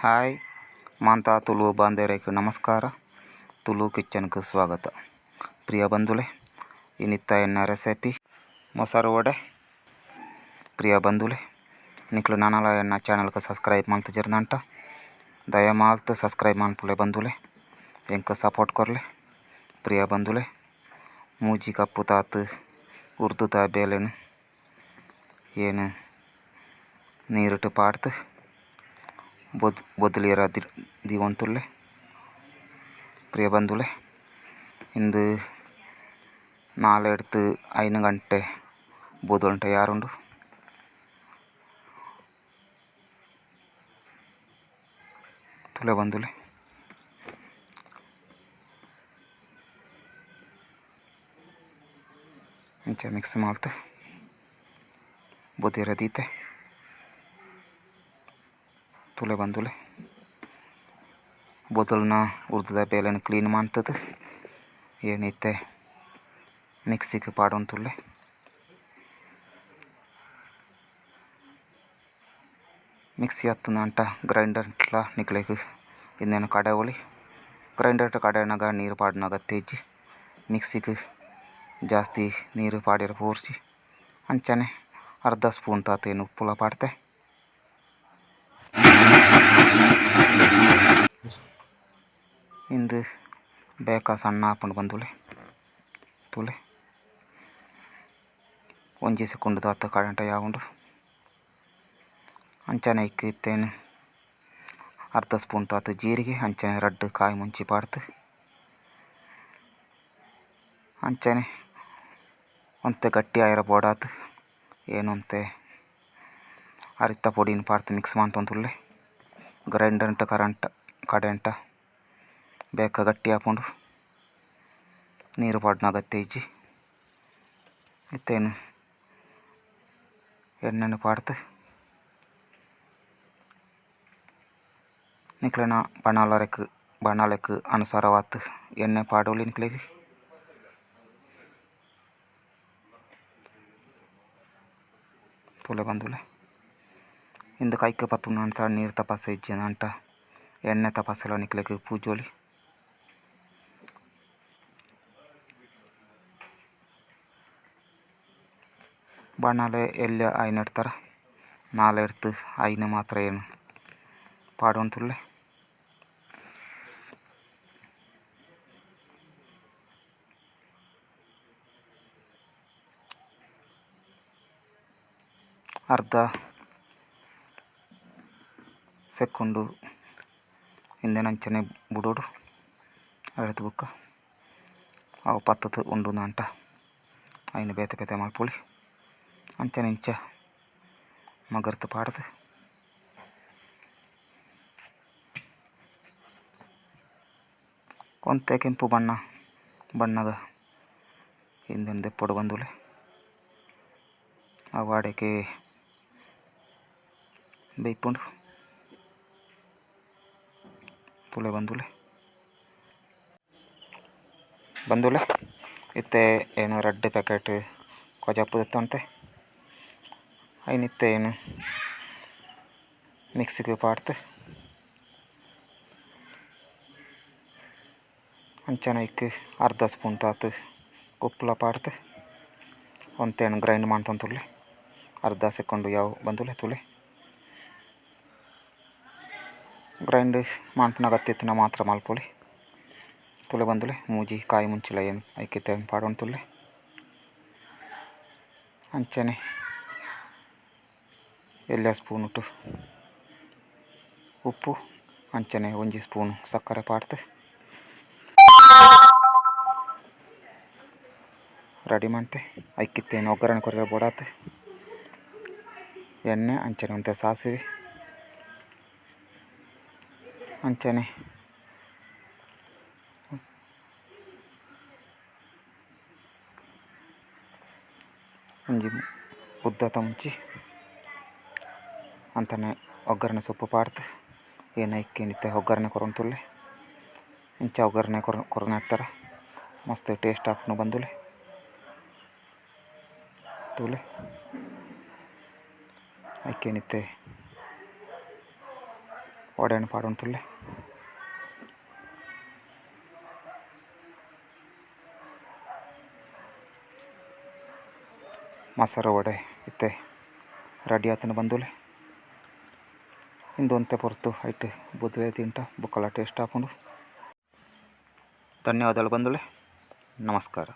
Hi ಮಾಂತಾ Tulu ಬಾಂಧವರಿಗೆ ನಮಸ್ಕಾರ. ತುಳು ಕಿಚನ್ಗೆ ಸ್ವಾಗತ. ಪ್ರಿಯ ಬಂಧುಲೆ, ಇನ್ನಿತ್ತ ಎನ್ನ ರೆಸಿಪಿ ಮೊಸರು ವಡೆ. ಪ್ರಿಯ ಬಂಧುಲೆ, ನಿಕ್ಲು ನಾನಲ ಎನ್ನ ಚಾನಲ್ಗೆ ಸಬ್ಸ್ಕ್ರೈಬ್ ಮಾಡ್ತಿದ್ದೀರಂತ ದಯಮಾಲ್ತು ಸಬ್ಸ್ಕ್ರೈಬ್ ಮಾಡ್ಪುಲೆ ಬಂಧುಲೆ, ಎಂಕ ಸಪೋರ್ಟ್ ಕೊರ್ಲೆ. ಪ್ರಿಯ ಬಂಧುಲೆ, ಮೂಜಿ ಕಪ್ಪು ತಾತು ಉರ್ದು ತಾ ಬೇಲೆನು ಏನು ನೀರಿಟ್ಟು ಪಾಡ್ತು ಬೊದಲಿಯರ ದಿವಂತುಲ್ಲೆ. ಪ್ರಿಯ ಬಂಧುಲೆ, ಇಂದು 4-5 ಗಂಟೆ ಬೊದೊಂಟೆ ಯಾರುಂಡು ತುಲೆ ಬಂಧುಲೆ. ಇಂಚ ಮಿಕ್ಸ್ ಮಾಡ್ತು ಬೊದಿರ ದೀತೆ ತುಲೆ ಬಂಧುಲೆ. ಬೊದಲ್ನ ಉರ್ದದ ಬೇಲೆನ ಕ್ಲೀನ್ ಮಾಡ್ತದೆ ಏನೈತೆ ಮಿಕ್ಸಿಗೆ ಪಾಡೊಂತುಲ್ಲೆ. ಮಿಕ್ಸಿ ಹತ್ತುನಂಟ ಗ್ರೈಂಡರ್ಲ ನಿಕ್ಲೆಗ್ ಇನ್ನೇನು ಕಡೆ ಒಲಿ ಗ್ರೈಂಡರ್ ಕಡೆನಾಗ ನೀರು ಪಾಡಿನಾಗ ತೆಜ್ಜಿ ಮಿಕ್ಸಿಗೆ ಜಾಸ್ತಿ ನೀರು ಪಾಡಿರ ಪೋರ್ಸಿ ಅಂಚನೆ ಅರ್ಧ ಸ್ಪೂನ್ ತಾತೇನು ಉಪ್ಪುಲ ಪಾಡ್ತೆ. ಇಂದು ಬೇಕಾ ಸಣ್ಣ ಹಾಕೊಂಡು ಬಂದುಲೆ ತುಲೆ 1 ಸೆಕೆಂಡ್ ತಾತ ಕಡಂಟ ಯಾವುಂಡು ಅಂಚನೆ ಇತ್ತೇನು ಅರ್ಧ ಸ್ಪೂನ್ ತಾತು ಜೀರಿಗೆ ಅಂಚನೆ 2 ಕಾಯಿ ಮುಂಚಿ ಪಾಡ್ತು ಅಂಚನೆ ಒಂತೆ ಗಟ್ಟಿ ಆಯಿರ ಬೋಡಾತು ಏನೊಂತೆ ಅರಿತ ಪೊಡಿನ ಪಾಡ್ತು ಮಿಕ್ಸ್ ಮಾಡ್ತಂತುಲ್ಲೆ. ಗ್ರೈಂಡರ್ ಕಡೆಂಟ ಬೇಕ ಗಟ್ಟಿ ಹಾಕೊಂಡು ನೀರು ಪಾಡ್ನಾಗ ತೆಜ್ಜಿ ಇತ್ತೇನು ಎಣ್ಣೆನು ಪಾಡ್ತು ನಿಕ್ಲೆನ ಬಣಾಲೆಕ್ ಅನುಸಾರವಾತು ಎಣ್ಣೆ ಪಾಡೋಲಿ ನಿಕ್ಲೆಗೆ. ತುಲೆ ಬಂದುಲೆ, ಇಂದು ಕೈಕ್ಕೆ ಪತ್ತು ನಂತ ನೀರು ತಪಾಸ ಇಜ್ಜಿನ ಅಂಟ ಎಣ್ಣೆ ತಪಾಸೆಲ್ಲ ನಿಕ್ಲೆಗೆ ಪೂಜೋಲಿ. ಬಣ್ಣಾಲೆ ಎಲ್ಲ ಆಯ್ನ ಇಡ್ತಾರ 4 ಇಡ್ತು ಆಯ್ನ ಮಾತ್ರ ಏನು ಪಾಡೊಂತುಲ್ಲೆ. ಅರ್ಧ ಸೆಕೆಂಡು ಹಿಂದೆ ನಂಚನೆ ಬುಡೋಡು ಎಳೆದು ಬುಕ್ಕ ಅವು ಪತ್ತದು ಉಂಡು ನಂಟ ಆಯ್ನ ಬೇತೆ ಬೇತೆ ಮಲ್ಪೊಲಿ ಅಂಚನೆ ಇಂಚ ಮಗರ್ತು ಪಾಡ್ದು ಕೊಂತೆ ಕೆಂಪು ಬಣ್ಣದ ಹಿಂದೆ ಪೊಡು ಬಂದುಲೆ. ಆ ವಾಡೆಗೆ ಬೇಯ್ಪುಂಡು ತುಲೆ ಬಂದುಲೆ. ಇತ್ತೆ ಏನು 2 ಪ್ಯಾಕೆಟ್ ಕೊಜಾಪು ಎತ್ತಂತೆ ಐನಿತ್ತೆ ಏನು ಮಿಕ್ಸಿಗೆ ಪಾಡ್ತು ಅಂಚನೈಕ್ ಅರ್ಧ ಸ್ಪೂನ್ ತಾತು ಉಪ್ಪುಲ ಪಾಡ್ತು ಒಂತೇನು ಗ್ರೈಂಡ್ ಮಾಡ್ತಂತುಲ್ಲೆ. ಅರ್ಧ ಸೆಕೆಂಡು ಯಾವ ಬಂದುಲೆ ತುಲೆ ಗ್ರೈಂಡ್ ಮಾಡ್ಪನಾಗ ಹತ್ತಿತ್ತಿನ ಮಾತ್ರ ಮಲ್ಪೊಲಿ ತುಲೆ ಬಂದುಲೆ. ಮೂಜಿ ಕಾಯಿ ಮುಂಚಿಲ ಏನು ಐಕಿತ್ತೆ ಪಾಡೊಂತುಲ್ಲೆ ಅಂಚನೆ ಎಲ್ಲ ಸ್ಪೂನ್ ಉಟ್ಟು ಉಪ್ಪು ಅಂಚನೆ 1 ಸ್ಪೂನ್ ಸಕ್ಕರೆ ಪಾಡ್ತು ರೆಡಿ ಮಾಡ್ತೆ. ಐಕಿತ್ತೇನು ಒಗ್ಗರಣೆ ಕೊರಿಯ ಬೋಡಾತು ಎಣ್ಣೆ ಅಂಚನೆ ಒಂತೆ ಸಾಸಿವೆ ಅಂಚನೆ ಒಂಜಿ ಉದ್ದತ ಮುಂಚಿ ಅಂತನೆ ಒಗ್ಗರಣೆ ಸೊಪ್ಪು ಪಾಡ್ತು ಏನು ಐಕ್ಕೇನಿತ್ತೆ ಒಗ್ಗರಣೆ ಕೊರೊಂತುಲ್ಲೆ. ಇಂಚ ಒಗ್ಗರಣೆ ಕೊರೊನೆ ಹಾಕ್ತಾರ ಮಸ್ತ್ ಟೇಸ್ಟ್ ಹಾಕ್ನು ಬಂದುಲೆ ತುಲೆ. ಐಕ್ಕೇನಿತ್ತೆ ವಡೆಯನ್ನು ಪಾಡುಂಟುಲ್ಲೆ ಮಸಾಲ ವಡೆ ಇತ್ತೆ ರೆಡಿ ಆತನ ಬಂದುಲೆ ಇಂದೊಂತೆ ಪೊರ್ತು ಐಟ್ ಬುದ್ವೆ ತಿಂಟ ಬುಕ್ಕಲ ಟೇಸ್ಟ್ ಹಾಕೊಂಡು ಧನ್ಯವಾದಗಳು ಬಂದುಲೆ ನಮಸ್ಕಾರ.